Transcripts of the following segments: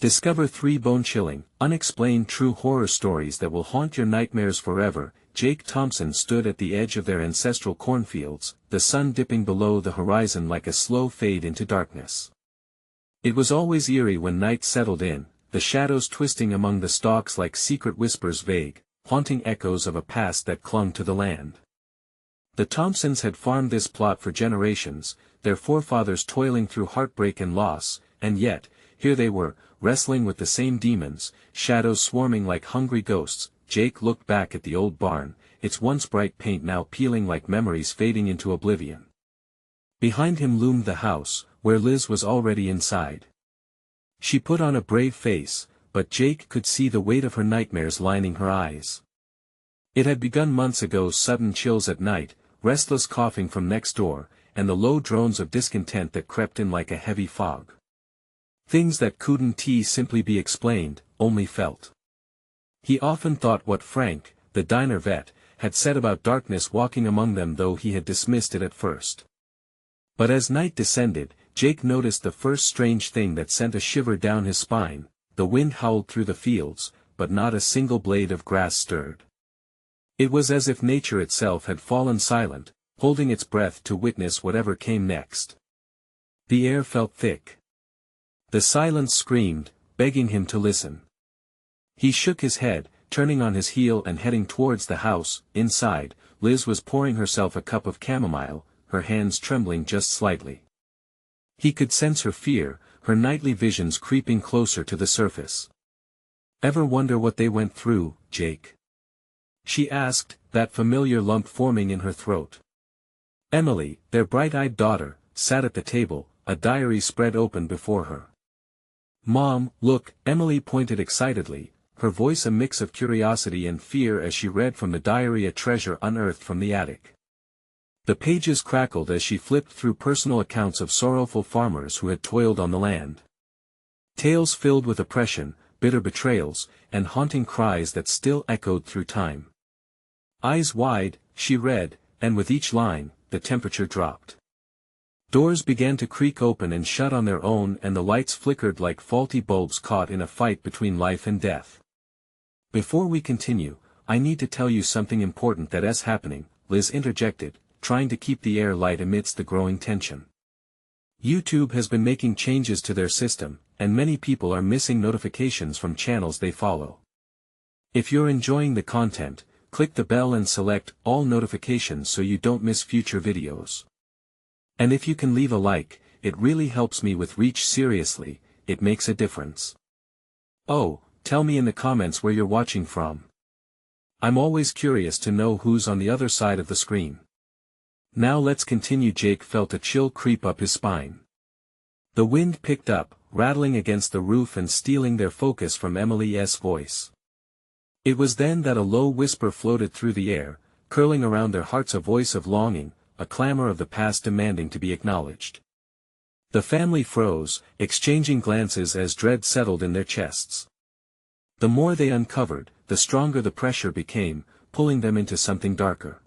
Discover 3 bone-chilling, unexplained true horror stories that will haunt your nightmares forever. Jake Thompson stood at the edge of their ancestral cornfields, the sun dipping below the horizon like a slow fade into darkness. It was always eerie when night settled in, the shadows twisting among the stalks like secret whispers, vague, haunting echoes of a past that clung to the land. The Thompsons had farmed this plot for generations, their forefathers toiling through heartbreak and loss, and yet, here they were, wrestling with the same demons, shadows swarming like hungry ghosts. Jake looked back at the old barn, its once bright paint now peeling like memories fading into oblivion. Behind him loomed the house, where Liz was already inside. She put on a brave face, but Jake could see the weight of her nightmares lining her eyes. It had begun months ago, sudden chills at night, restless coughing from next door, and the low drones of discontent that crept in like a heavy fog. Things that couldn't simply be explained, only felt. He often thought what Frank, the diner vet, had said about darkness walking among them, though he had dismissed it at first. But as night descended, Jake noticed the first strange thing that sent a shiver down his spine. The wind howled through the fields, but not a single blade of grass stirred. It was as if nature itself had fallen silent, holding its breath to witness whatever came next. The air felt thick. The silence screamed, begging him to listen. He shook his head, turning on his heel and heading towards the house. Inside, Liz was pouring herself a cup of chamomile, her hands trembling just slightly. He could sense her fear, her nightly visions creeping closer to the surface. "Ever wonder what they went through, Jake?" she asked, that familiar lump forming in her throat. Emily, their bright-eyed daughter, sat at the table, a diary spread open before her. "Mom, look," Emily pointed excitedly, her voice a mix of curiosity and fear as she read from the diary, a treasure unearthed from the attic. The pages crackled as she flipped through personal accounts of sorrowful farmers who had toiled on the land. Tales filled with oppression, bitter betrayals, and haunting cries that still echoed through time. Eyes wide, she read, and with each line, the temperature dropped. Doors began to creak open and shut on their own, and the lights flickered like faulty bulbs caught in a fight between life and death. "Before we continue, I need to tell you something important that's happening," Liz interjected, trying to keep the air light amidst the growing tension. "YouTube has been making changes to their system, and many people are missing notifications from channels they follow. If you're enjoying the content, click the bell and select all notifications so you don't miss future videos. And if you can leave a like, it really helps me with reach. Seriously, it makes a difference. Oh, tell me in the comments where you're watching from. I'm always curious to know who's on the other side of the screen. Now let's continue." Jake felt a chill creep up his spine. The wind picked up, rattling against the roof and stealing their focus from Emily's voice. It was then that a low whisper floated through the air, curling around their hearts, a voice of longing, a clamor of the past demanding to be acknowledged. The family froze, exchanging glances as dread settled in their chests. The more they uncovered, the stronger the pressure became, pulling them into something darker.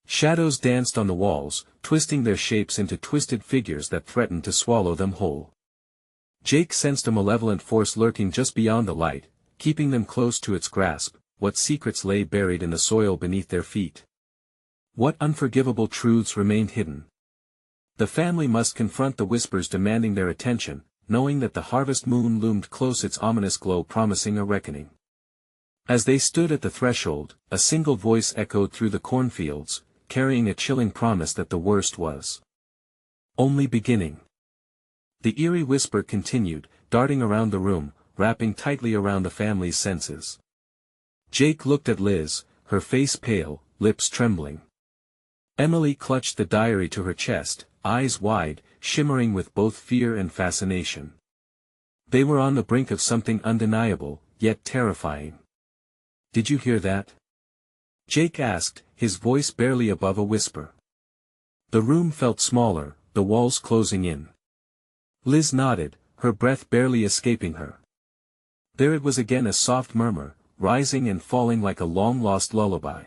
Shadows danced on the walls, twisting their shapes into twisted figures that threatened to swallow them whole. Jake sensed a malevolent force lurking just beyond the light, keeping them close to its grasp. What secrets lay buried in the soil beneath their feet? What unforgivable truths remained hidden? The family must confront the whispers demanding their attention, knowing that the harvest moon loomed close, its ominous glow promising a reckoning. As they stood at the threshold, a single voice echoed through the cornfields, carrying a chilling promise that the worst was only beginning. The eerie whisper continued, darting around the room, wrapping tightly around the family's senses. Jake looked at Liz, her face pale, lips trembling. Emily clutched the diary to her chest, eyes wide, shimmering with both fear and fascination. They were on the brink of something undeniable, yet terrifying. "Did you hear that?" Jake asked, his voice barely above a whisper. The room felt smaller, the walls closing in. Liz nodded, her breath barely escaping her. There it was again, a soft murmur, rising and falling like a long-lost lullaby.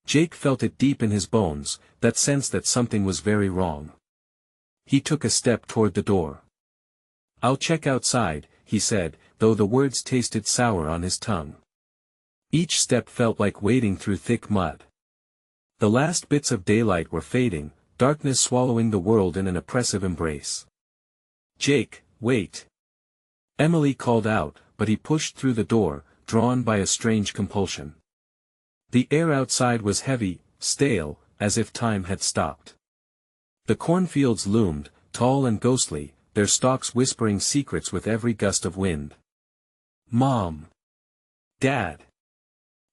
Jake felt it deep in his bones, that sense that something was very wrong. He took a step toward the door. "I'll check outside," he said, though the words tasted sour on his tongue. Each step felt like wading through thick mud. The last bits of daylight were fading, darkness swallowing the world in an oppressive embrace. "Jake, wait!" Emily called out, but he pushed through the door, drawn by a strange compulsion. The air outside was heavy, stale, as if time had stopped. The cornfields loomed, tall and ghostly, their stalks whispering secrets with every gust of wind. "Mom! Dad!"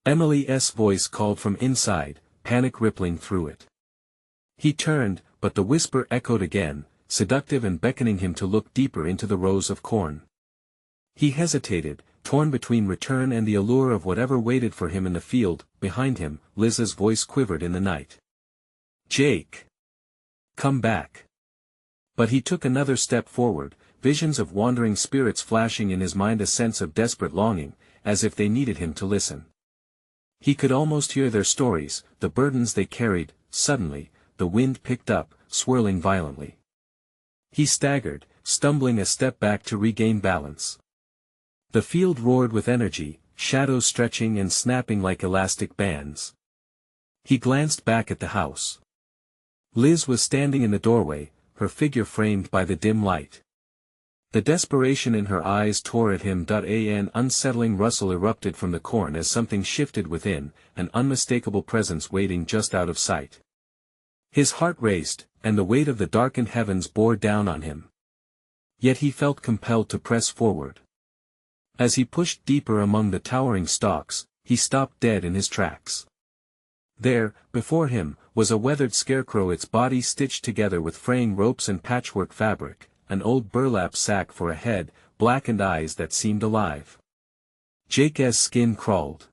Emily's voice called from inside, panic rippling through it. He turned, but the whisper echoed again, seductive and beckoning him to look deeper into the rows of corn. He hesitated, torn between return and the allure of whatever waited for him in the field. Behind him, Liz's voice quivered in the night. "Jake! Come back!" But he took another step forward, visions of wandering spirits flashing in his mind, a sense of desperate longing, as if they needed him to listen. He could almost hear their stories, the burdens they carried. Suddenly, the wind picked up, swirling violently. He staggered, stumbling a step back to regain balance. The field roared with energy, shadows stretching and snapping like elastic bands. He glanced back at the house. Liz was standing in the doorway, her figure framed by the dim light. The desperation in her eyes tore at him. An unsettling rustle erupted from the corn as something shifted within, an unmistakable presence waiting just out of sight. His heart raced, and the weight of the darkened heavens bore down on him. Yet he felt compelled to press forward. As he pushed deeper among the towering stalks, he stopped dead in his tracks. There, before him, was a weathered scarecrow, its body stitched together with fraying ropes and patchwork fabric, an old burlap sack for a head, blackened eyes that seemed alive. Jake's skin crawled.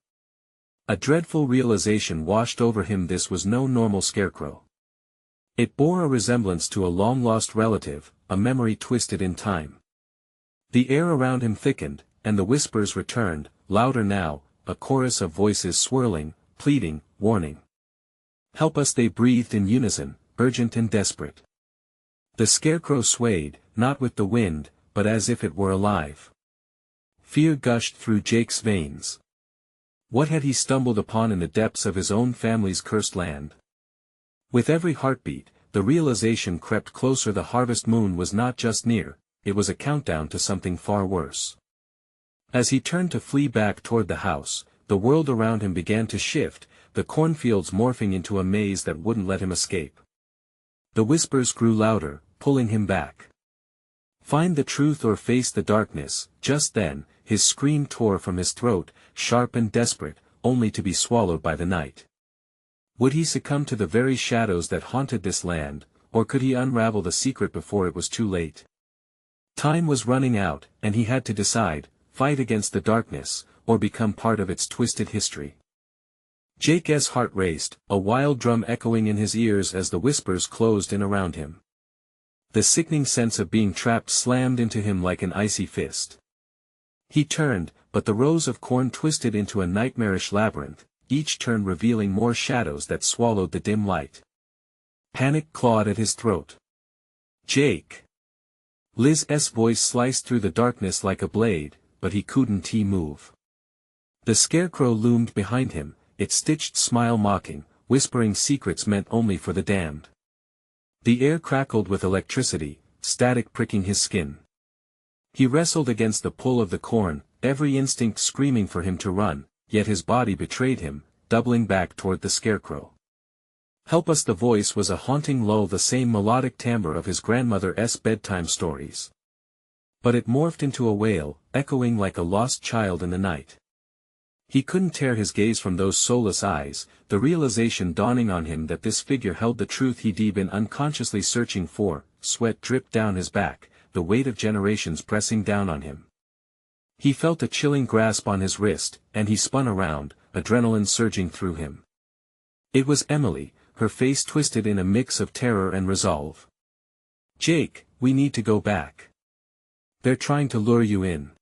A dreadful realization washed over him. This was no normal scarecrow. It bore a resemblance to a long-lost relative, a memory twisted in time. The air around him thickened, and the whispers returned, louder now, a chorus of voices swirling, pleading, warning. "Help us!" they breathed in unison, urgent and desperate. The scarecrow swayed, not with the wind, but as if it were alive. Fear gushed through Jake's veins. What had he stumbled upon in the depths of his own family's cursed land? With every heartbeat, the realization crept closer. The harvest moon was not just near, it was a countdown to something far worse. As he turned to flee back toward the house, the world around him began to shift, the cornfields morphing into a maze that wouldn't let him escape. The whispers grew louder, pulling him back. "Find the truth or face the darkness." Just then, his scream tore from his throat, sharp and desperate, only to be swallowed by the night. Would he succumb to the very shadows that haunted this land, or could he unravel the secret before it was too late? Time was running out, and he had to decide, fight against the darkness, or become part of its twisted history. Jake's heart raced, a wild drum echoing in his ears as the whispers closed in around him. The sickening sense of being trapped slammed into him like an icy fist. He turned, but the rows of corn twisted into a nightmarish labyrinth, each turn revealing more shadows that swallowed the dim light. Panic clawed at his throat. "Jake!" Liz's voice sliced through the darkness like a blade, but he couldn't move. The scarecrow loomed behind him, its stitched smile mocking, whispering secrets meant only for the damned. The air crackled with electricity, static pricking his skin. He wrestled against the pull of the corn, every instinct screaming for him to run, yet his body betrayed him, doubling back toward the scarecrow. "Help us!" The voice was a haunting lull, the same melodic timbre of his grandmother's bedtime stories. But it morphed into a wail, echoing like a lost child in the night. He couldn't tear his gaze from those soulless eyes, the realization dawning on him that this figure held the truth he'd been unconsciously searching for. Sweat dripped down his back, the weight of generations pressing down on him. He felt a chilling grasp on his wrist, and he spun around, adrenaline surging through him. It was Emily, her face twisted in a mix of terror and resolve. "Jake, we need to go back. They're trying to lure you in."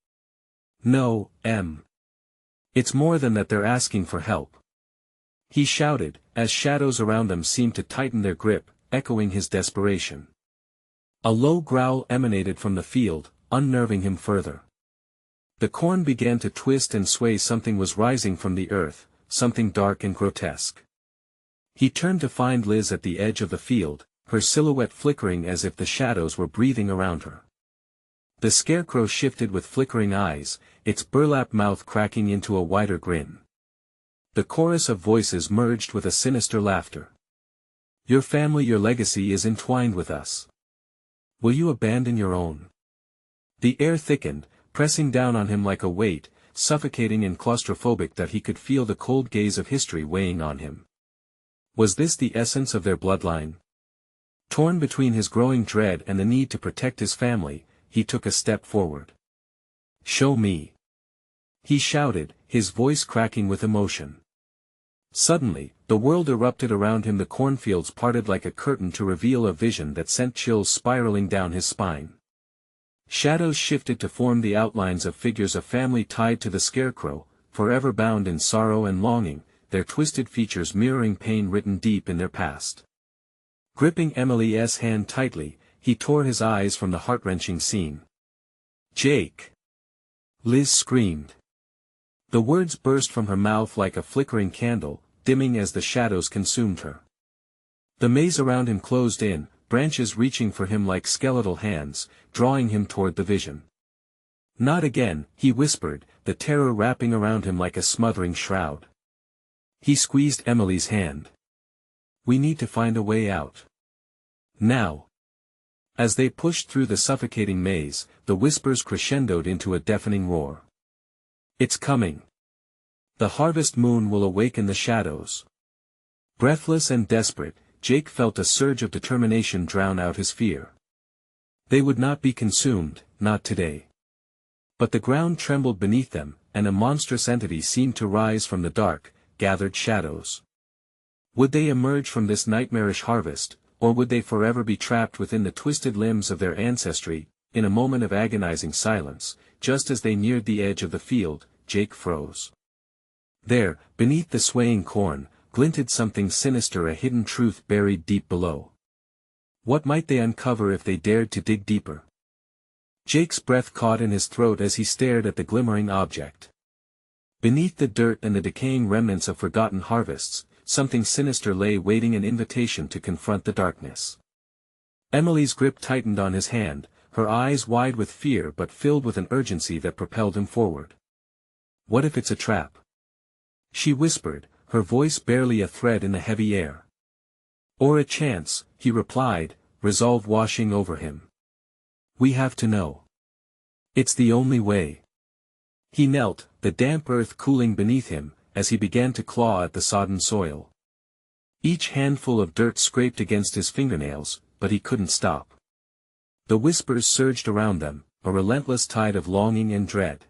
"No, Em. It's more than that, they're asking for help," he shouted, as shadows around them seemed to tighten their grip, echoing his desperation. A low growl emanated from the field, unnerving him further. The corn began to twist and sway. Something was rising from the earth, something dark and grotesque. He turned to find Liz at the edge of the field, her silhouette flickering as if the shadows were breathing around her. The scarecrow shifted with flickering eyes, its burlap mouth cracking into a wider grin. The chorus of voices merged with a sinister laughter. Your family, your legacy is entwined with us. Will you abandon your own? The air thickened, pressing down on him like a weight, suffocating and claustrophobic that he could feel the cold gaze of history weighing on him. Was this the essence of their bloodline? Torn between his growing dread and the need to protect his family, he took a step forward. Show me. He shouted, his voice cracking with emotion. Suddenly, the world erupted around him. The cornfields parted like a curtain to reveal a vision that sent chills spiraling down his spine. Shadows shifted to form the outlines of figures, a family tied to the scarecrow, forever bound in sorrow and longing, their twisted features mirroring pain written deep in their past. Gripping Emily's hand tightly, he tore his eyes from the heart-wrenching scene. Jake! Liz screamed. The words burst from her mouth like a flickering candle, dimming as the shadows consumed her. The maze around him closed in, branches reaching for him like skeletal hands, drawing him toward the vision. Not again, he whispered, the terror wrapping around him like a smothering shroud. He squeezed Emily's hand. We need to find a way out. Now. As they pushed through the suffocating maze, the whispers crescendoed into a deafening roar. It's coming. The harvest moon will awaken the shadows. Breathless and desperate, Jake felt a surge of determination drown out his fear. They would not be consumed, not today. But the ground trembled beneath them, and a monstrous entity seemed to rise from the dark, gathered shadows. Would they emerge from this nightmarish harvest, or would they forever be trapped within the twisted limbs of their ancestry? In a moment of agonizing silence, just as they neared the edge of the field, Jake froze. There, beneath the swaying corn, glinted something sinister, a hidden truth buried deep below. What might they uncover if they dared to dig deeper? Jake's breath caught in his throat as he stared at the glimmering object. Beneath the dirt and the decaying remnants of forgotten harvests, something sinister lay waiting, an invitation to confront the darkness. Emily's grip tightened on his hand, her eyes wide with fear but filled with an urgency that propelled him forward. What if it's a trap? She whispered, her voice barely a thread in the heavy air. Or a chance, he replied, resolve washing over him. We have to know. It's the only way. He knelt, the damp earth cooling beneath him, as he began to claw at the sodden soil. Each handful of dirt scraped against his fingernails, but he couldn't stop. The whispers surged around them, a relentless tide of longing and dread.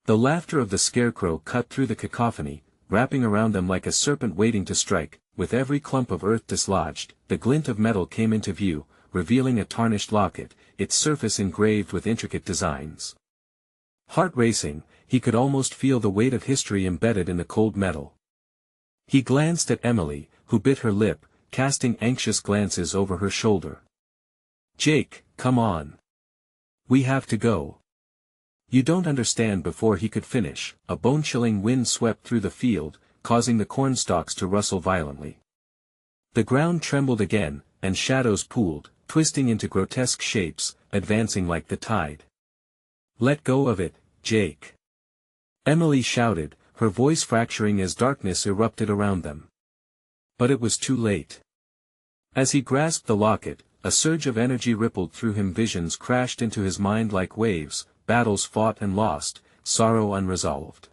The laughter of the scarecrow cut through the cacophony, wrapping around them like a serpent waiting to strike. With every clump of earth dislodged, the glint of metal came into view, revealing a tarnished locket, its surface engraved with intricate designs. Heart racing, he could almost feel the weight of history embedded in the cold metal. He glanced at Emily, who bit her lip, casting anxious glances over her shoulder. Jake, come on. We have to go. You don't understand. Before he could finish, a bone-chilling wind swept through the field, causing the cornstalks to rustle violently. The ground trembled again, and shadows pooled, twisting into grotesque shapes, advancing like the tide. Let go of it, Jake. Emily shouted, her voice fracturing as darkness erupted around them. But it was too late. As he grasped the locket, a surge of energy rippled through him. Visions crashed into his mind like waves, battles fought and lost, sorrow unresolved.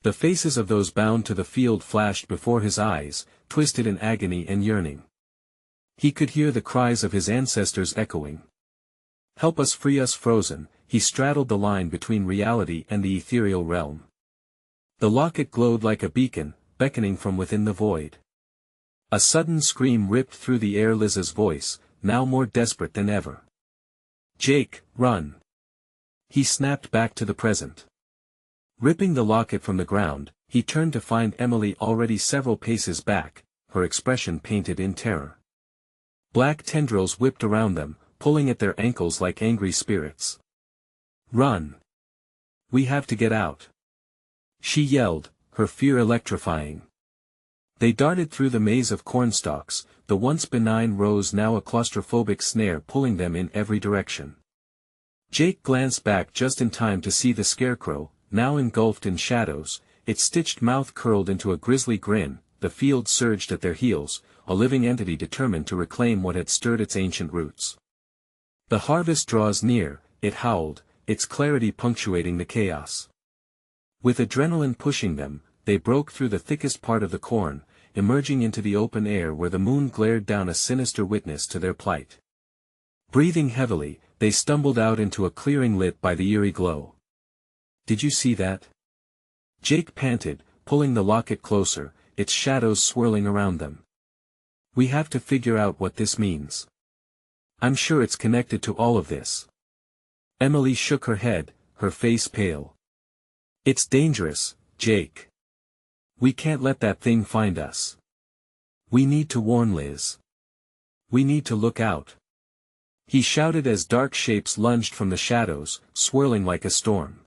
The faces of those bound to the field flashed before his eyes, twisted in agony and yearning. He could hear the cries of his ancestors echoing. Help us, free us. Frozen, he straddled the line between reality and the ethereal realm. The locket glowed like a beacon, beckoning from within the void. A sudden scream ripped through the air. Liz's voice, now more desperate than ever. Jake, run! He snapped back to the present. Ripping the locket from the ground, he turned to find Emily already several paces back, her expression painted in terror. Black tendrils whipped around them, pulling at their ankles like angry spirits. Run! We have to get out. She yelled, her fear electrifying. They darted through the maze of cornstalks, the once benign rose now a claustrophobic snare pulling them in every direction. Jake glanced back just in time to see the scarecrow, now engulfed in shadows, its stitched mouth curled into a grisly grin. The field surged at their heels, a living entity determined to reclaim what had stirred its ancient roots. The harvest draws near, it howled, its clarity punctuating the chaos. With adrenaline pushing them, they broke through the thickest part of the corn, emerging into the open air where the moon glared down a sinister witness to their plight. Breathing heavily, they stumbled out into a clearing lit by the eerie glow. "Did you see that?" Jake panted, pulling the locket closer, its shadows swirling around them. "We have to figure out what this means. I'm sure it's connected to all of this." Emily shook her head, her face pale. "It's dangerous, Jake. We can't let that thing find us. We need to warn Liz. We need to look out." He shouted as dark shapes lunged from the shadows, swirling like a storm.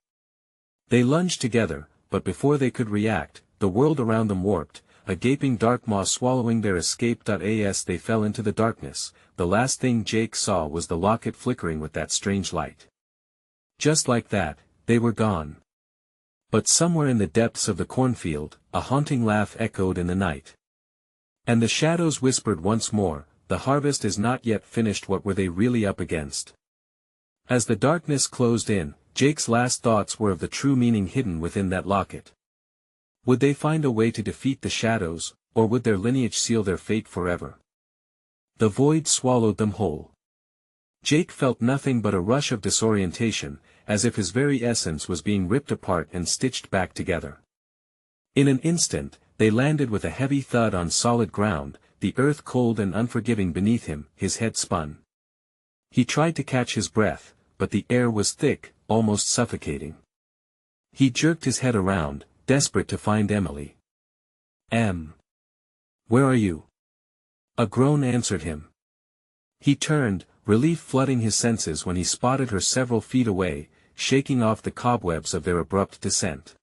They lunged together, but before they could react, the world around them warped, a gaping dark maw swallowing their escape. As they fell into the darkness, the last thing Jake saw was the locket flickering with that strange light. Just like that, they were gone. But somewhere in the depths of the cornfield, a haunting laugh echoed in the night. And the shadows whispered once more, "The harvest is not yet finished." What were they really up against? As the darkness closed in, Jake's last thoughts were of the true meaning hidden within that locket. Would they find a way to defeat the shadows, or would their lineage seal their fate forever? The void swallowed them whole. Jake felt nothing but a rush of disorientation, as if his very essence was being ripped apart and stitched back together. In an instant, they landed with a heavy thud on solid ground, the earth cold and unforgiving beneath him. His head spun. He tried to catch his breath, but the air was thick, almost suffocating. He jerked his head around, desperate to find Emily. Where are you?" A groan answered him. He turned, relief flooding his senses when he spotted her several feet away, shaking off the cobwebs of their abrupt descent.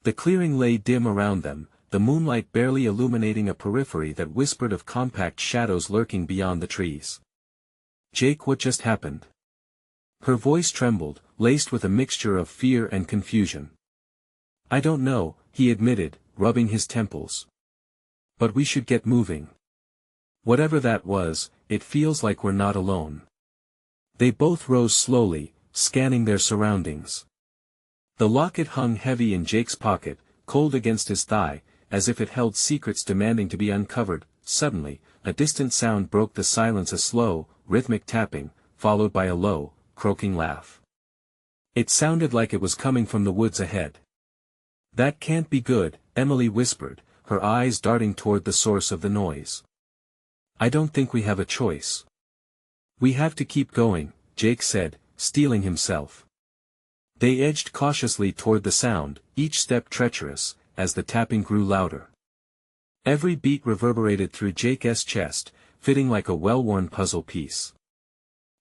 The clearing lay dim around them, the moonlight barely illuminating a periphery that whispered of compact shadows lurking beyond the trees. "Jake, what just happened?" Her voice trembled, laced with a mixture of fear and confusion. "I don't know," he admitted, rubbing his temples. "But we should get moving. Whatever that was, it feels like we're not alone." They both rose slowly, scanning their surroundings. The locket hung heavy in Jake's pocket, cold against his thigh, as if it held secrets demanding to be uncovered. Suddenly, a distant sound broke the silence, a slow, rhythmic tapping, followed by a low, croaking laugh. It sounded like it was coming from the woods ahead. "That can't be good," Emily whispered, her eyes darting toward the source of the noise. "I don't think we have a choice." "We have to keep going," Jake said, steeling himself. They edged cautiously toward the sound, each step treacherous, as the tapping grew louder. Every beat reverberated through Jake's chest, fitting like a well-worn puzzle piece.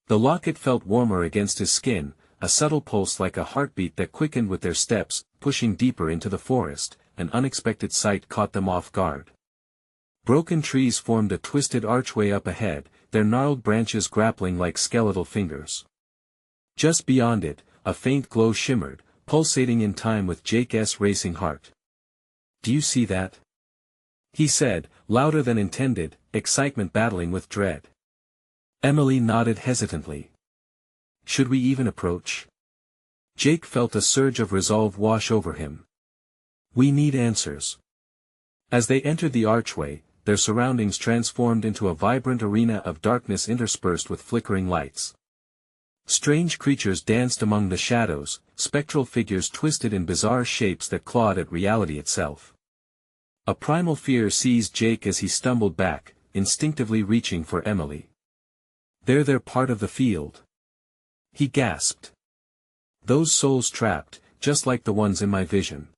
The locket felt warmer against his skin, a subtle pulse like a heartbeat that quickened with their steps. Pushing deeper into the forest, an unexpected sight caught them off guard. Broken trees formed a twisted archway up ahead, their gnarled branches grappling like skeletal fingers. Just beyond it, a faint glow shimmered, pulsating in time with Jake's racing heart. "Do you see that?" he said, louder than intended, excitement battling with dread. Emily nodded hesitantly. "Should we even approach?" Jake felt a surge of resolve wash over him. "We need answers." As they entered the archway, their surroundings transformed into a vibrant arena of darkness interspersed with flickering lights. Strange creatures danced among the shadows, spectral figures twisted in bizarre shapes that clawed at reality itself. A primal fear seized Jake as he stumbled back, instinctively reaching for Emily. They're part of the field," he gasped. "Those souls trapped, just like the ones in my vision."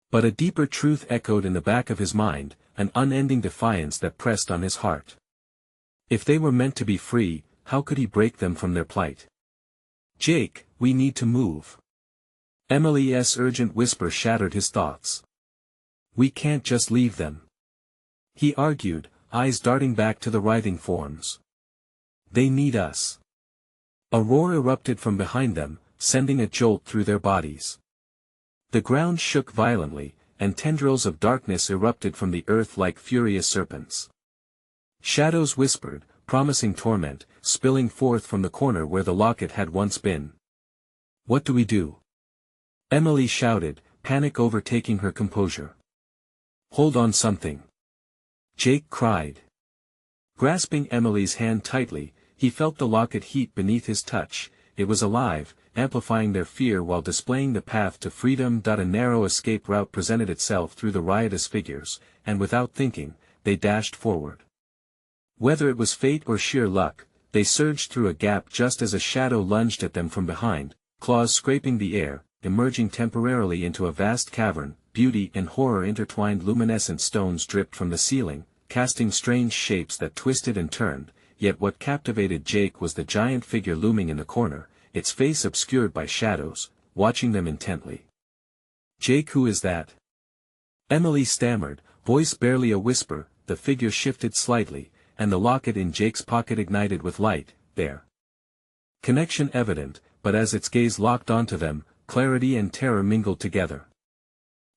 But a deeper truth echoed in the back of his mind, an unending defiance that pressed on his heart. If they were meant to be free, how could he break them from their plight? "Jake, we need to move." Emily's urgent whisper shattered his thoughts. We can't just leave them, he argued, eyes darting back to the writhing forms. They need us. A roar erupted from behind them, sending a jolt through their bodies. The ground shook violently, and tendrils of darkness erupted from the earth like furious serpents. Shadows whispered, promising torment, spilling forth from the corner where the locket had once been. What do we do? Emily shouted, panic overtaking her composure. Hold on something, Jake cried. Grasping Emily's hand tightly, he felt the locket heat beneath his touch. It was alive, amplifying their fear while displaying the path to freedom. A narrow escape route presented itself through the riotous figures, and without thinking, they dashed forward. Whether it was fate or sheer luck, they surged through a gap just as a shadow lunged at them from behind, claws scraping the air, emerging temporarily into a vast cavern. Beauty and horror intertwined. Luminescent stones dripped from the ceiling, casting strange shapes that twisted and turned, yet what captivated Jake was the giant figure looming in the corner, its face obscured by shadows, watching them intently. Jake, who is that? Emily stammered, voice barely a whisper. The figure shifted slightly, and the locket in Jake's pocket ignited with light. There. Connection evident, but as its gaze locked onto them, clarity and terror mingled together.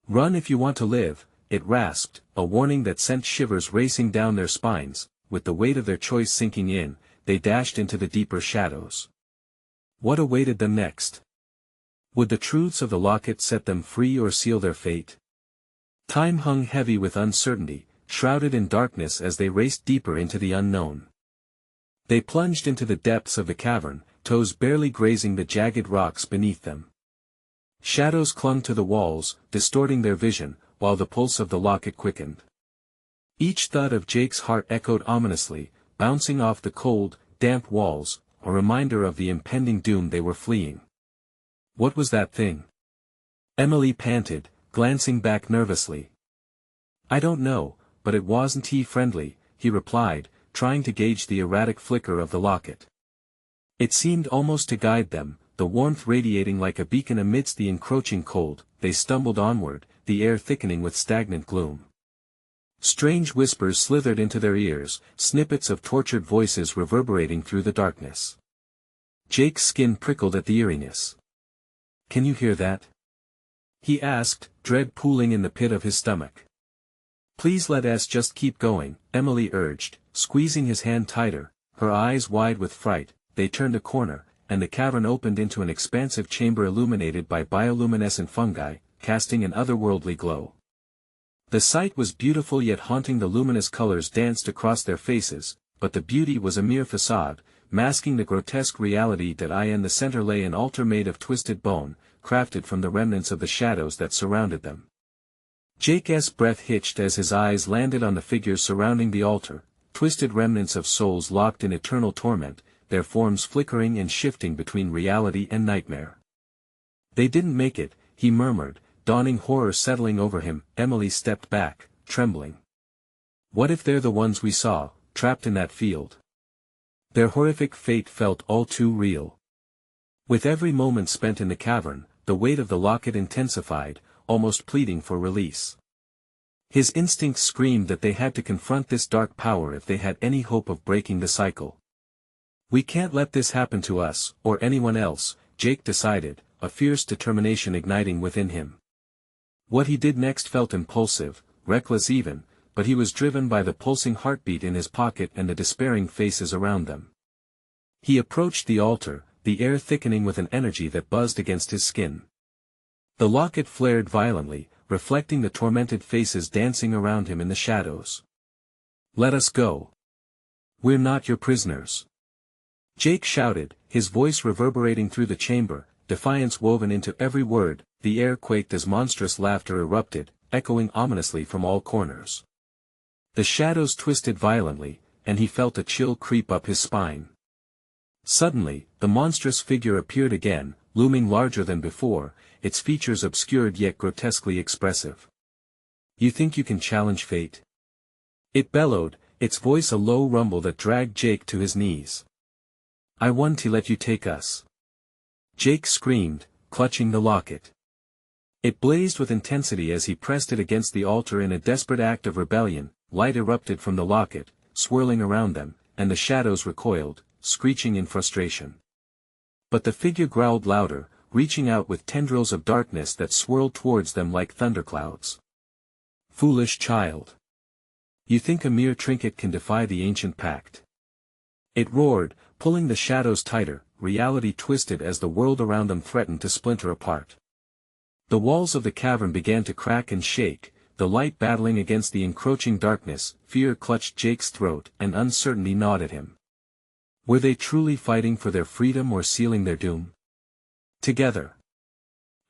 Run if you want to live, it rasped, a warning that sent shivers racing down their spines. With the weight of their choice sinking in, they dashed into the deeper shadows. What awaited them next? Would the truths of the locket set them free or seal their fate? Time hung heavy with uncertainty, shrouded in darkness as they raced deeper into the unknown. They plunged into the depths of the cavern, toes barely grazing the jagged rocks beneath them. Shadows clung to the walls, distorting their vision, while the pulse of the locket quickened. Each thud of Jake's heart echoed ominously, bouncing off the cold, damp walls, a reminder of the impending doom they were fleeing. What was that thing? Emily panted, glancing back nervously. I don't know, but it wasn't friendly, he replied, trying to gauge the erratic flicker of the locket. It seemed almost to guide them, the warmth radiating like a beacon amidst the encroaching cold. They stumbled onward, the air thickening with stagnant gloom. Strange whispers slithered into their ears, snippets of tortured voices reverberating through the darkness. Jake's skin prickled at the eeriness. Can you hear that? He asked, dread pooling in the pit of his stomach. Please let us just keep going, Emily urged, squeezing his hand tighter, her eyes wide with fright. They turned a corner, and the cavern opened into an expansive chamber illuminated by bioluminescent fungi, casting an otherworldly glow. The sight was beautiful yet haunting. The luminous colors danced across their faces, but the beauty was a mere facade, masking the grotesque reality that in the center lay an altar made of twisted bone, crafted from the remnants of the shadows that surrounded them. Jake's breath hitched as his eyes landed on the figures surrounding the altar, twisted remnants of souls locked in eternal torment, their forms flickering and shifting between reality and nightmare. They didn't make it, he murmured, dawning horror settling over him. Emily stepped back, trembling. What if they're the ones we saw, trapped in that field? Their horrific fate felt all too real. With every moment spent in the cavern, the weight of the locket intensified, almost pleading for release. His instincts screamed that they had to confront this dark power if they had any hope of breaking the cycle. We can't let this happen to us, or anyone else, Jake decided, a fierce determination igniting within him. What he did next felt impulsive, reckless even, but he was driven by the pulsing heartbeat in his pocket and the despairing faces around them. He approached the altar, the air thickening with an energy that buzzed against his skin. The locket flared violently, reflecting the tormented faces dancing around him in the shadows. Let us go. We're not your prisoners. Jake shouted, his voice reverberating through the chamber, defiance woven into every word. The air quaked as monstrous laughter erupted, echoing ominously from all corners. The shadows twisted violently, and he felt a chill creep up his spine. Suddenly, the monstrous figure appeared again, looming larger than before, its features obscured yet grotesquely expressive. You think you can challenge fate? It bellowed, its voice a low rumble that dragged Jake to his knees. I want to let you take us. Jake screamed, clutching the locket. It blazed with intensity as he pressed it against the altar in a desperate act of rebellion. Light erupted from the locket, swirling around them, and the shadows recoiled, screeching in frustration. But the figure growled louder, reaching out with tendrils of darkness that swirled towards them like thunderclouds. Foolish child! You think a mere trinket can defy the ancient pact? It roared, pulling the shadows tighter. Reality twisted as the world around them threatened to splinter apart. The walls of the cavern began to crack and shake, the light battling against the encroaching darkness. Fear clutched Jake's throat and uncertainty gnawed at him. Were they truly fighting for their freedom or sealing their doom? Together.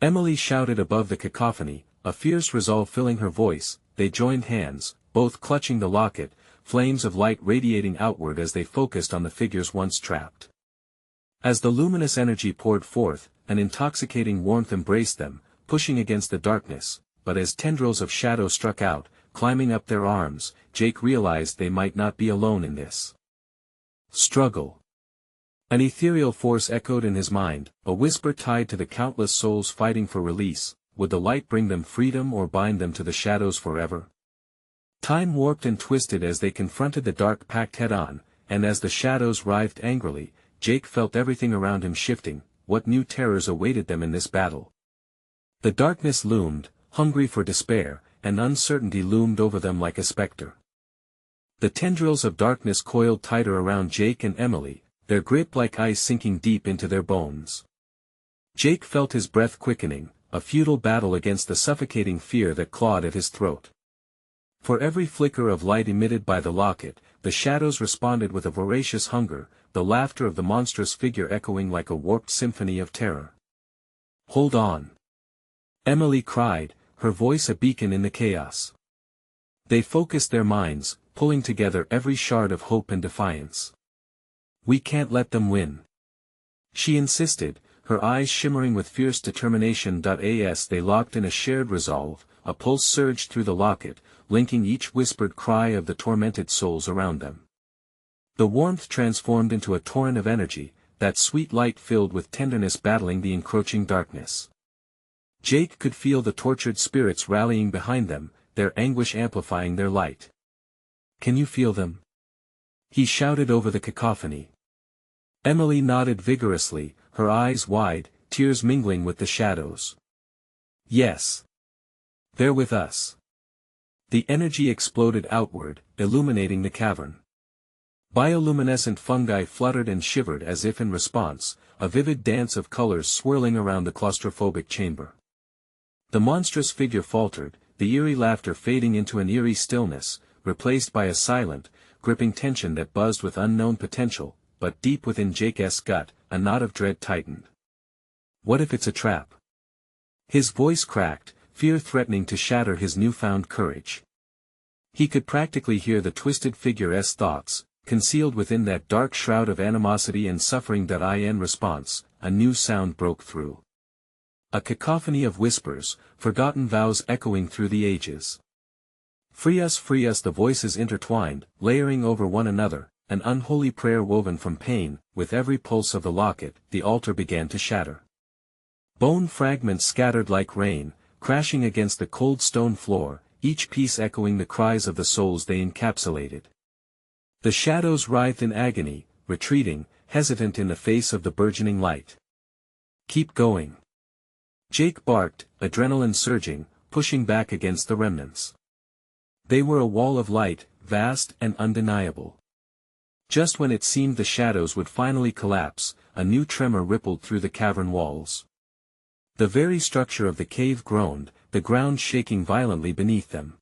Emily shouted above the cacophony, a fierce resolve filling her voice. They joined hands, both clutching the locket, flames of light radiating outward as they focused on the figures once trapped. As the luminous energy poured forth, an intoxicating warmth embraced them, pushing against the darkness, but as tendrils of shadow struck out, climbing up their arms, Jake realized they might not be alone in this struggle. An ethereal force echoed in his mind, a whisper tied to the countless souls fighting for release. Would the light bring them freedom or bind them to the shadows forever? Time warped and twisted as they confronted the dark pact head-on, and as the shadows writhed angrily, Jake felt everything around him shifting. What new terrors awaited them in this battle? The darkness loomed, hungry for despair, and uncertainty loomed over them like a specter. The tendrils of darkness coiled tighter around Jake and Emily, their grip like ice sinking deep into their bones. Jake felt his breath quickening, a futile battle against the suffocating fear that clawed at his throat. For every flicker of light emitted by the locket, the shadows responded with a voracious hunger, the laughter of the monstrous figure echoing like a warped symphony of terror. "Hold on!" Emily cried, her voice a beacon in the chaos. They focused their minds, pulling together every shard of hope and defiance. "We can't let them win," she insisted, her eyes shimmering with fierce determination. As they locked in a shared resolve, a pulse surged through the locket, linking each whispered cry of the tormented souls around them. The warmth transformed into a torrent of energy, that sweet light filled with tenderness battling the encroaching darkness. Jake could feel the tortured spirits rallying behind them, their anguish amplifying their light. "Can you feel them?" he shouted over the cacophony. Emily nodded vigorously, her eyes wide, tears mingling with the shadows. "Yes. They're with us." The energy exploded outward, illuminating the cavern. Bioluminescent fungi fluttered and shivered as if in response, a vivid dance of colors swirling around the claustrophobic chamber. The monstrous figure faltered, the eerie laughter fading into an eerie stillness, replaced by a silent, gripping tension that buzzed with unknown potential. But deep within Jake's gut, a knot of dread tightened. What if it's a trap? His voice cracked, fear threatening to shatter his newfound courage. He could practically hear the twisted figure's thoughts, concealed within that dark shroud of animosity and suffering. In response, a new sound broke through. A cacophony of whispers, forgotten vows echoing through the ages. Free us, the voices intertwined, layering over one another. An unholy prayer woven from pain. With every pulse of the locket, the altar began to shatter. Bone fragments scattered like rain, crashing against the cold stone floor, each piece echoing the cries of the souls they encapsulated. The shadows writhed in agony, retreating, hesitant in the face of the burgeoning light. "Keep going!" Jake barked, adrenaline surging, pushing back against the remnants. They were a wall of light, vast and undeniable. Just when it seemed the shadows would finally collapse, a new tremor rippled through the cavern walls. The very structure of the cave groaned, the ground shaking violently beneath them.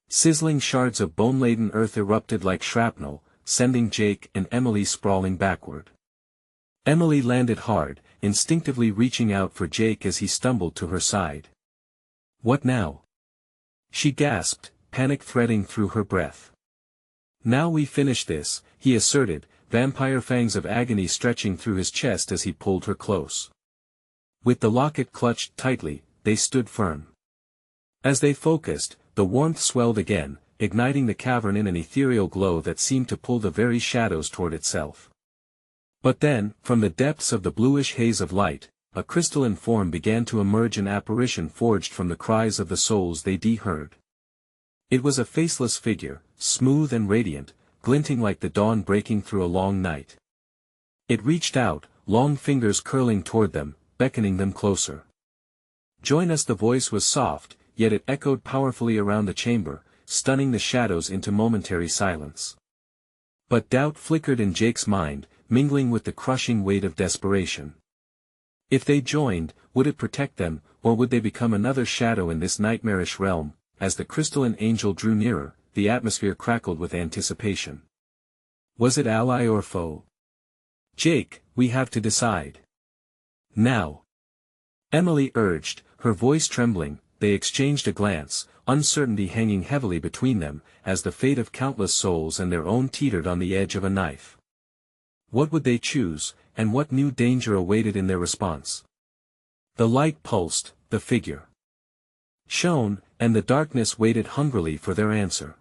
Sizzling shards of bone-laden earth erupted like shrapnel, sending Jake and Emily sprawling backward. Emily landed hard, instinctively reaching out for Jake as he stumbled to her side. "What now?" she gasped, panic threading through her breath. "Now we finish this," he asserted, vampire fangs of agony stretching through his chest as he pulled her close. With the locket clutched tightly, they stood firm. As they focused, the warmth swelled again, igniting the cavern in an ethereal glow that seemed to pull the very shadows toward itself. But then, from the depths of the bluish haze of light, a crystalline form began to emerge, an apparition forged from the cries of the souls they heard. It was a faceless figure, smooth and radiant, glinting like the dawn breaking through a long night. It reached out, long fingers curling toward them, beckoning them closer. "Join us." The voice was soft, yet it echoed powerfully around the chamber, stunning the shadows into momentary silence. But doubt flickered in Jake's mind, mingling with the crushing weight of desperation. If they joined, would it protect them, or would they become another shadow in this nightmarish realm? As the crystalline angel drew nearer, the atmosphere crackled with anticipation. Was it ally or foe? "Jake, we have to decide. Now," Emily urged, her voice trembling. They exchanged a glance, uncertainty hanging heavily between them, as the fate of countless souls and their own teetered on the edge of a knife. What would they choose, and what new danger awaited in their response? The light pulsed, the figure shone, and the darkness waited hungrily for their answer.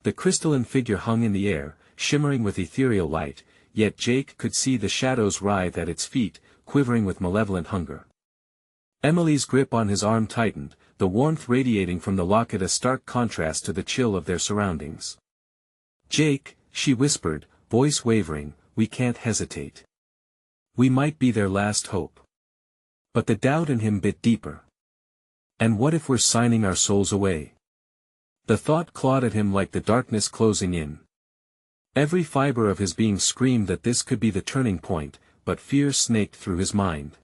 The crystalline figure hung in the air, shimmering with ethereal light, yet Jake could see the shadows writhe at its feet, quivering with malevolent hunger. Emily's grip on his arm tightened, the warmth radiating from the locket a stark contrast to the chill of their surroundings. "Jake," she whispered, voice wavering, "we can't hesitate. We might be their last hope." But the doubt in him bit deeper. And what if we're signing our souls away? The thought clawed at him like the darkness closing in. Every fiber of his being screamed that this could be the turning point, but fear snaked through his mind.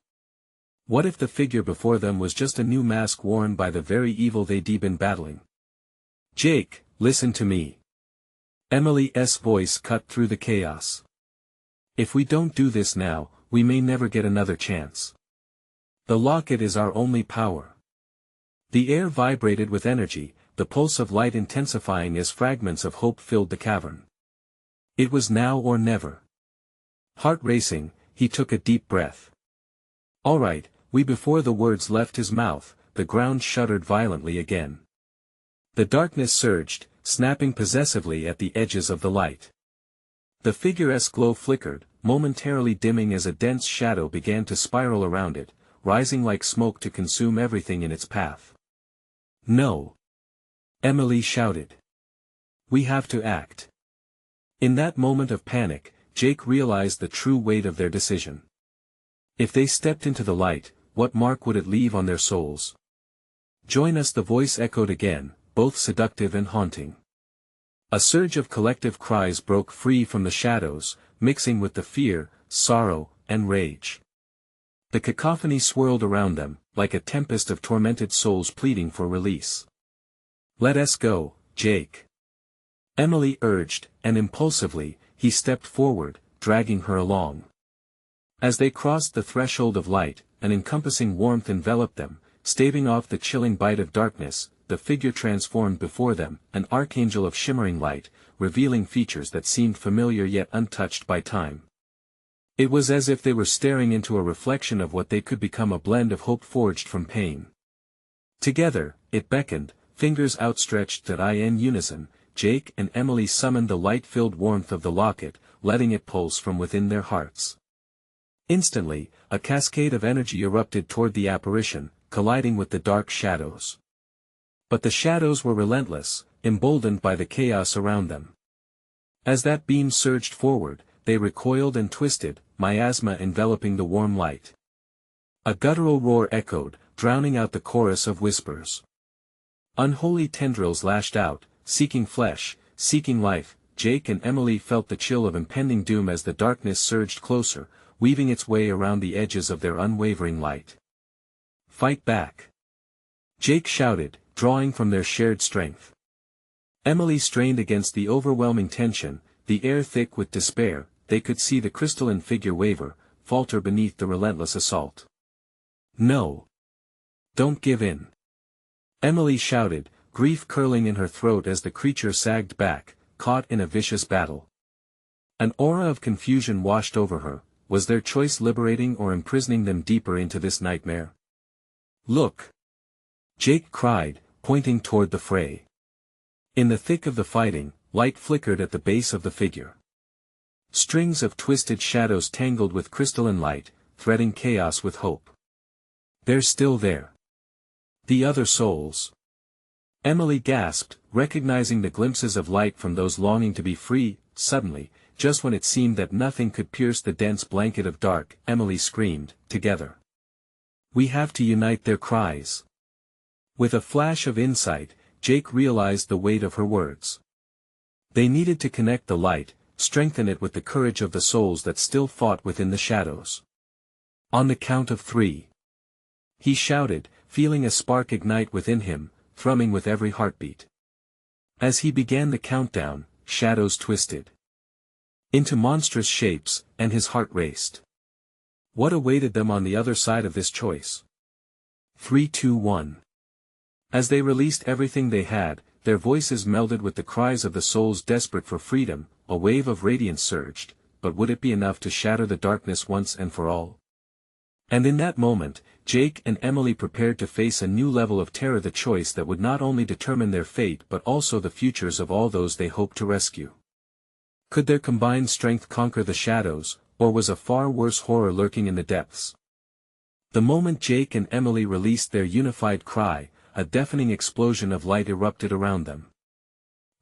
What if the figure before them was just a new mask worn by the very evil they'd been battling? "Jake, listen to me." Emily's voice cut through the chaos. "If we don't do this now, we may never get another chance. The locket is our only power." The air vibrated with energy, the pulse of light intensifying as fragments of hope filled the cavern. It was now or never. Heart racing, he took a deep breath. "All right, we." Before the words left his mouth, the ground shuddered violently again. The darkness surged, snapping possessively at the edges of the light. The figure's glow flickered, momentarily dimming as a dense shadow began to spiral around it, rising like smoke to consume everything in its path. "No!" Emily shouted. "We have to act." In that moment of panic, Jake realized the true weight of their decision. If they stepped into the light, what mark would it leave on their souls? "Join us." The voice echoed again, both seductive and haunting. A surge of collective cries broke free from the shadows, mixing with the fear, sorrow, and rage. The cacophony swirled around them, like a tempest of tormented souls pleading for release. "Let us go, Jake," Emily urged, and impulsively, he stepped forward, dragging her along. As they crossed the threshold of light, an encompassing warmth enveloped them, staving off the chilling bite of darkness. The figure transformed before them, an archangel of shimmering light, revealing features that seemed familiar yet untouched by time. It was as if they were staring into a reflection of what they could become, a blend of hope forged from pain. Together, it beckoned, fingers outstretched in unison. Jake and Emily summoned the light-filled warmth of the locket, letting it pulse from within their hearts. Instantly, a cascade of energy erupted toward the apparition, colliding with the dark shadows. But the shadows were relentless, emboldened by the chaos around them. As that beam surged forward, they recoiled and twisted, miasma enveloping the warm light. A guttural roar echoed, drowning out the chorus of whispers. Unholy tendrils lashed out, seeking flesh, seeking life. Jake and Emily felt the chill of impending doom as the darkness surged closer, weaving its way around the edges of their unwavering light. "Fight back!" Jake shouted, drawing from their shared strength. Emily strained against the overwhelming tension, the air thick with despair. They could see the crystalline figure waver, falter beneath the relentless assault. "No! Don't give in!" Emily shouted, grief curling in her throat as the creature sagged back, caught in a vicious battle. An aura of confusion washed over her. Was their choice liberating or imprisoning them deeper into this nightmare? "Look!" Jake cried, pointing toward the fray. In the thick of the fighting, light flickered at the base of the figure. Strings of twisted shadows tangled with crystalline light, threading chaos with hope. They're still there. The other souls. Emily gasped, recognizing the glimpses of light from those longing to be free. Suddenly, just when it seemed that nothing could pierce the dense blanket of dark, Emily screamed, "Together! We have to unite their cries." With a flash of insight, Jake realized the weight of her words. They needed to connect the light, strengthen it with the courage of the souls that still fought within the shadows. On the count of 3. He shouted, feeling a spark ignite within him, thrumming with every heartbeat. As he began the countdown, shadows twisted into monstrous shapes, and his heart raced. What awaited them on the other side of this choice? 3, 2, 1. As they released everything they had, their voices melded with the cries of the souls desperate for freedom. A wave of radiance surged, but would it be enough to shatter the darkness once and for all? And in that moment, Jake and Emily prepared to face a new level of terror, the choice that would not only determine their fate but also the futures of all those they hoped to rescue. Could their combined strength conquer the shadows, or was a far worse horror lurking in the depths? The moment Jake and Emily released their unified cry, a deafening explosion of light erupted around them.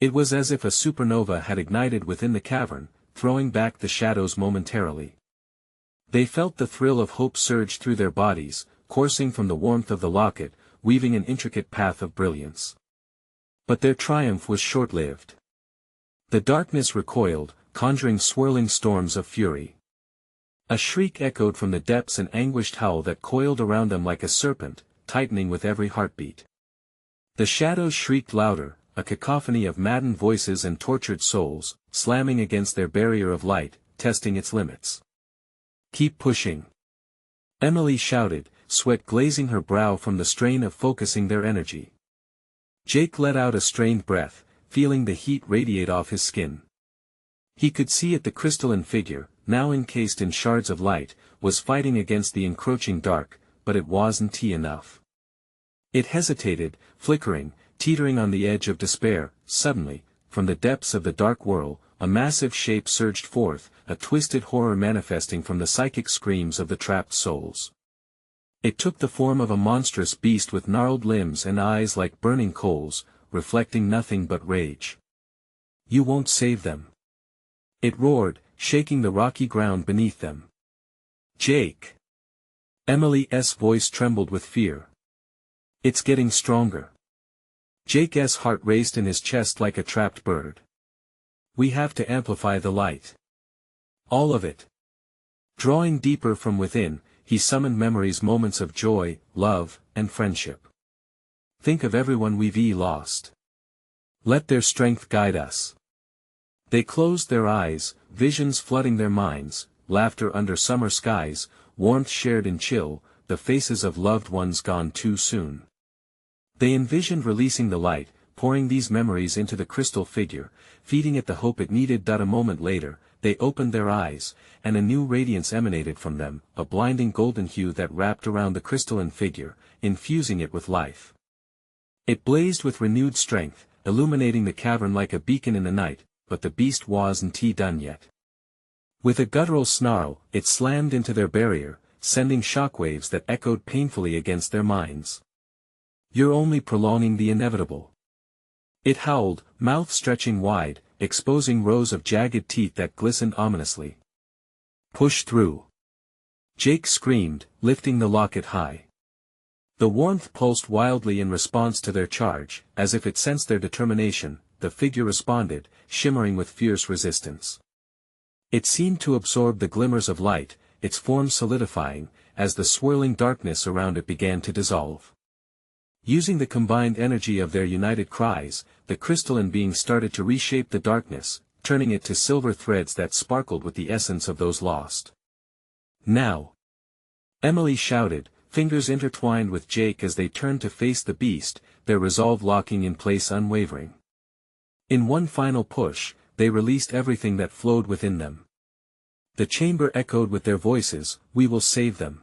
It was as if a supernova had ignited within the cavern, throwing back the shadows momentarily. They felt the thrill of hope surge through their bodies, coursing from the warmth of the locket, weaving an intricate path of brilliance. But their triumph was short-lived. The darkness recoiled, conjuring swirling storms of fury. A shriek echoed from the depths, an anguished howl that coiled around them like a serpent, tightening with every heartbeat. The shadows shrieked louder, a cacophony of maddened voices and tortured souls, slamming against their barrier of light, testing its limits. "Keep pushing!" Emily shouted, sweat glazing her brow from the strain of focusing their energy. Jake let out a strained breath, feeling the heat radiate off his skin. He could see it, the crystalline figure, now encased in shards of light, was fighting against the encroaching dark, but it wasn't enough. It hesitated, flickering, teetering on the edge of despair. Suddenly, from the depths of the dark whirl, a massive shape surged forth, a twisted horror manifesting from the psychic screams of the trapped souls. It took the form of a monstrous beast with gnarled limbs and eyes like burning coals, reflecting nothing but rage. "You won't save them!" it roared, shaking the rocky ground beneath them. "Jake!" Emily's voice trembled with fear. "It's getting stronger." Jake's heart raced in his chest like a trapped bird. "We have to amplify the light. All of it." Drawing deeper from within, he summoned memories, moments of joy, love, and friendship. "Think of everyone we've lost. Let their strength guide us." They closed their eyes, visions flooding their minds, laughter under summer skies, warmth shared in chill, the faces of loved ones gone too soon. They envisioned releasing the light, pouring these memories into the crystal figure, feeding it the hope it needed. A moment later, they opened their eyes, and a new radiance emanated from them, a blinding golden hue that wrapped around the crystalline figure, infusing it with life. It blazed with renewed strength, illuminating the cavern like a beacon in the night, but the beast wasn't done yet. With a guttural snarl, it slammed into their barrier, sending shockwaves that echoed painfully against their minds. "You're only prolonging the inevitable." It howled, mouth stretching wide, exposing rows of jagged teeth that glistened ominously. "Push through!" Jake screamed, lifting the locket high. The warmth pulsed wildly in response to their charge, as if it sensed their determination. The figure responded, shimmering with fierce resistance. It seemed to absorb the glimmers of light, its form solidifying, as the swirling darkness around it began to dissolve. Using the combined energy of their united cries, the crystalline being started to reshape the darkness, turning it to silver threads that sparkled with the essence of those lost. "Now!" Emily shouted, fingers intertwined with Jake as they turned to face the beast, their resolve locking in place unwavering. In one final push, they released everything that flowed within them. The chamber echoed with their voices, "We will save them."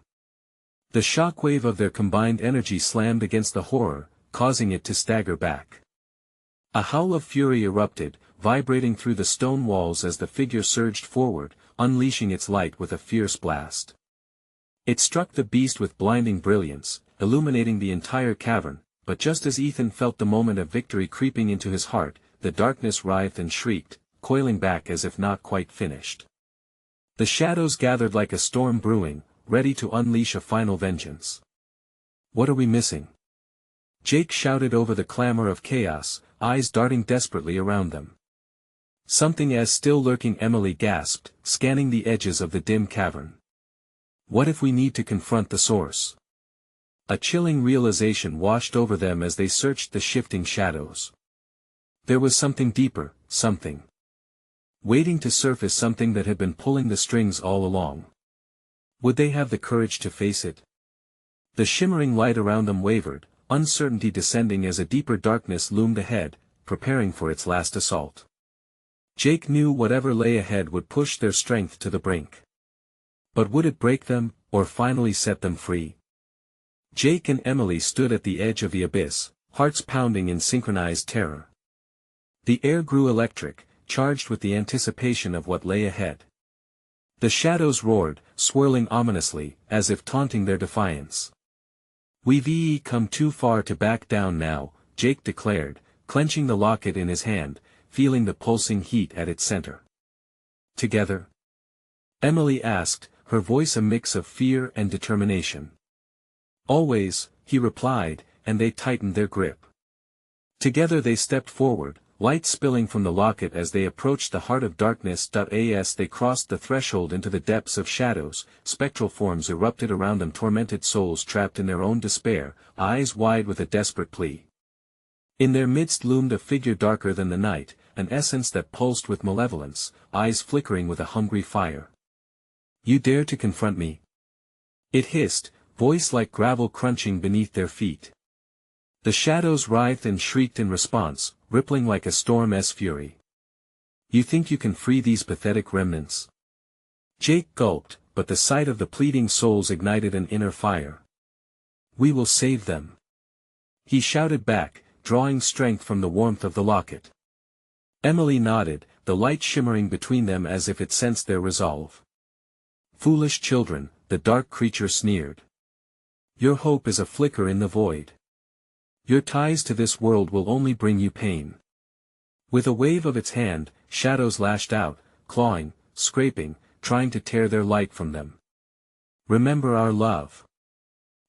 The shockwave of their combined energy slammed against the horror, causing it to stagger back. A howl of fury erupted, vibrating through the stone walls as the figure surged forward, unleashing its light with a fierce blast. It struck the beast with blinding brilliance, illuminating the entire cavern, but just as Ethan felt the moment of victory creeping into his heart, the darkness writhed and shrieked, coiling back as if not quite finished. The shadows gathered like a storm brewing, ready to unleash a final vengeance. "What are we missing?" Jake shouted over the clamor of chaos, eyes darting desperately around them. "Something as still lurking," Emily gasped, scanning the edges of the dim cavern. "What if we need to confront the source?" A chilling realization washed over them as they searched the shifting shadows. There was something deeper, something waiting to surface, something that had been pulling the strings all along. Would they have the courage to face it? The shimmering light around them wavered, uncertainty descending as a deeper darkness loomed ahead, preparing for its last assault. Jake knew whatever lay ahead would push their strength to the brink. But would it break them, or finally set them free? Jake and Emily stood at the edge of the abyss, hearts pounding in synchronized terror. The air grew electric, charged with the anticipation of what lay ahead. The shadows roared, swirling ominously, as if taunting their defiance. "We've come too far to back down now," Jake declared, clenching the locket in his hand, feeling the pulsing heat at its center. "Together?" Emily asked, her voice a mix of fear and determination. "Always," he replied, and they tightened their grip. Together they stepped forward, light spilling from the locket as they approached the heart of darkness. As they crossed the threshold into the depths of shadows, spectral forms erupted around them, tormented souls trapped in their own despair, eyes wide with a desperate plea. In their midst loomed a figure darker than the night, an essence that pulsed with malevolence, eyes flickering with a hungry fire. "You dare to confront me?" it hissed, voice like gravel crunching beneath their feet. The shadows writhed and shrieked in response, rippling like a storm's fury. "You think you can free these pathetic remnants?" Jake gulped, but the sight of the pleading souls ignited an inner fire. "We will save them," he shouted back, drawing strength from the warmth of the locket. Emily nodded, the light shimmering between them as if it sensed their resolve. "Foolish children," the dark creature sneered. "Your hope is a flicker in the void. Your ties to this world will only bring you pain." With a wave of its hand, shadows lashed out, clawing, scraping, trying to tear their light from them. "Remember our love,"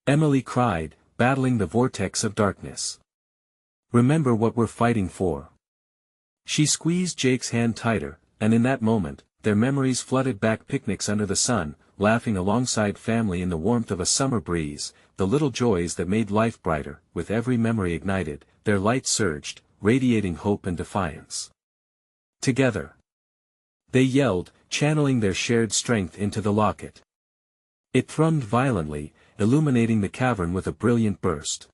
Emily cried, battling the vortex of darkness. "Remember what we're fighting for." She squeezed Jake's hand tighter, and in that moment, their memories flooded back: picnics under the sun, laughing alongside family in the warmth of a summer breeze, the little joys that made life brighter. With every memory ignited, their light surged, radiating hope and defiance. "Together!" they yelled, channeling their shared strength into the locket. It thrummed violently, illuminating the cavern with a brilliant burst.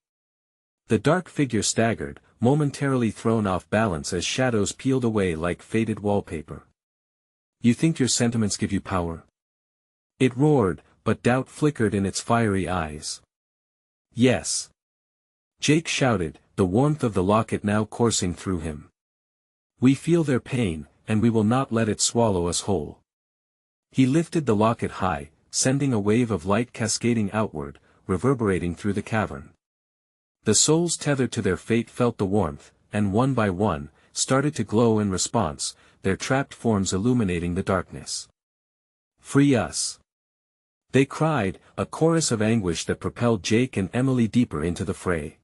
The dark figure staggered, momentarily thrown off balance as shadows peeled away like faded wallpaper. "You think your sentiments give you power?" it roared, but doubt flickered in its fiery eyes. "Yes," Jake shouted, the warmth of the locket now coursing through him. "We feel their pain, and we will not let it swallow us whole." He lifted the locket high, sending a wave of light cascading outward, reverberating through the cavern. The souls tethered to their fate felt the warmth, and one by one, started to glow in response, their trapped forms illuminating the darkness. "Free us!" they cried, a chorus of anguish that propelled Jake and Emily deeper into the fray.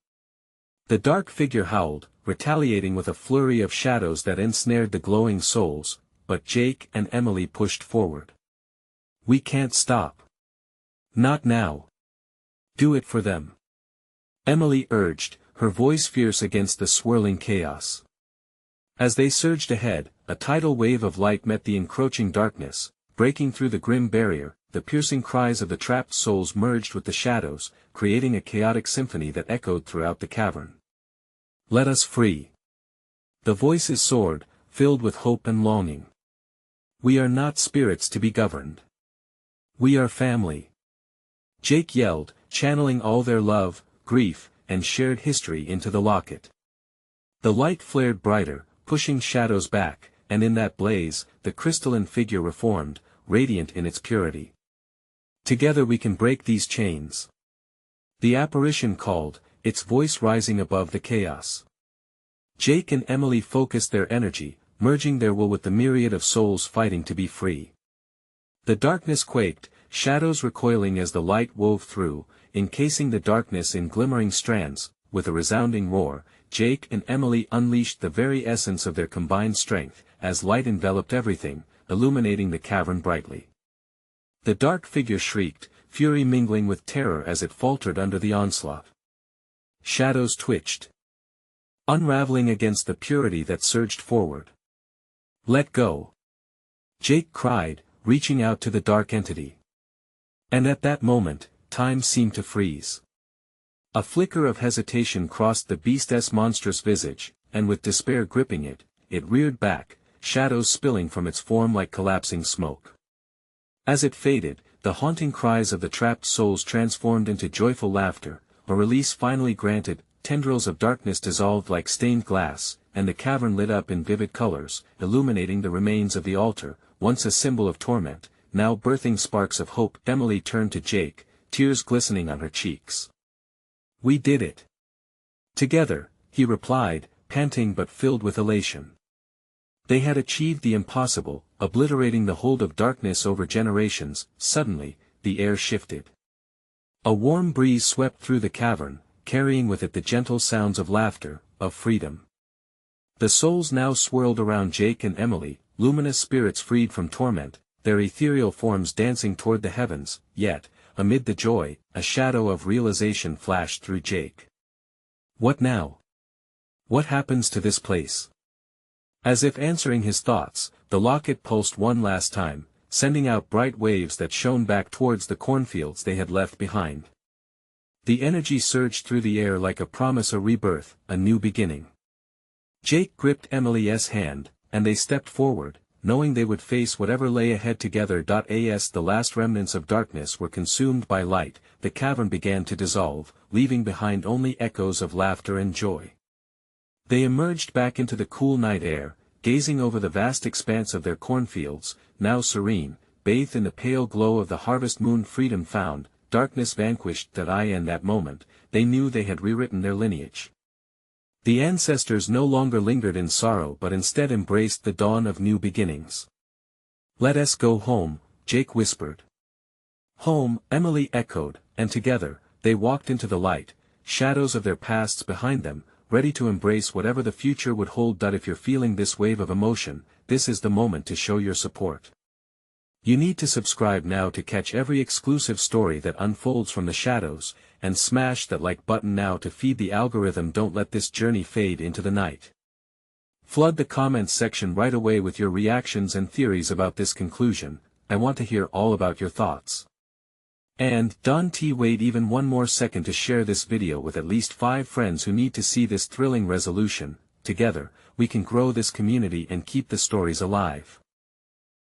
The dark figure howled, retaliating with a flurry of shadows that ensnared the glowing souls, but Jake and Emily pushed forward. "We can't stop. Not now. Do it for them," Emily urged, her voice fierce against the swirling chaos. As they surged ahead, a tidal wave of light met the encroaching darkness, breaking through the grim barrier. The piercing cries of the trapped souls merged with the shadows, creating a chaotic symphony that echoed throughout the cavern. "Let us free!" the voices soared, filled with hope and longing. "We are not spirits to be governed. We are family," Jake yelled, channeling all their love, grief, and shared history into the locket. The light flared brighter, pushing shadows back, and in that blaze, the crystalline figure reformed, radiant in its purity. Together we can break these chains. The apparition called, its voice rising above the chaos. Jake and Emily focused their energy, merging their will with the myriad of souls fighting to be free. The darkness quaked, shadows recoiling as the light wove through, encasing the darkness in glimmering strands. With a resounding roar, Jake and Emily unleashed the very essence of their combined strength, as light enveloped everything, illuminating the cavern brightly. The dark figure shrieked, fury mingling with terror as it faltered under the onslaught. Shadows twitched, unraveling against the purity that surged forward. "Let go!" Jake cried, reaching out to the dark entity. And at that moment, time seemed to freeze. A flicker of hesitation crossed the beast's monstrous visage, and with despair gripping it, it reared back, shadows spilling from its form like collapsing smoke. As it faded, the haunting cries of the trapped souls transformed into joyful laughter, a release finally granted. Tendrils of darkness dissolved like stained glass, and the cavern lit up in vivid colors, illuminating the remains of the altar, once a symbol of torment, now birthing sparks of hope. Emily turned to Jake, tears glistening on her cheeks. "We did it together," he replied, panting but filled with elation. They had achieved the impossible, obliterating the hold of darkness over generations. Suddenly, the air shifted. A warm breeze swept through the cavern, carrying with it the gentle sounds of laughter, of freedom. The souls now swirled around Jake and Emily, luminous spirits freed from torment, their ethereal forms dancing toward the heavens. Yet, amid the joy, a shadow of realization flashed through Jake. What now? What happens to this place? As if answering his thoughts, the locket pulsed one last time, sending out bright waves that shone back towards the cornfields they had left behind. The energy surged through the air like a promise of rebirth, a new beginning. Jake gripped Emily's hand, and they stepped forward, knowing they would face whatever lay ahead together. As the last remnants of darkness were consumed by light, the cavern began to dissolve, leaving behind only echoes of laughter and joy. They emerged back into the cool night air, gazing over the vast expanse of their cornfields, now serene, bathed in the pale glow of the harvest moon. Freedom found, darkness vanquished. In that moment, they knew they had rewritten their lineage. The ancestors no longer lingered in sorrow but instead embraced the dawn of new beginnings. "Let us go home," Jake whispered. "Home," Emily echoed, and together, they walked into the light, shadows of their pasts behind them, ready to embrace whatever the future would hold. If you're feeling this wave of emotion, this is the moment to show your support. You need to subscribe now to catch every exclusive story that unfolds from the shadows, and smash that like button now to feed the algorithm. Don't let this journey fade into the night. Flood the comments section right away with your reactions and theories about this conclusion. I want to hear all about your thoughts. And wait even one more second to share this video with at least 5 friends who need to see this thrilling resolution. Together, we can grow this community and keep the stories alive.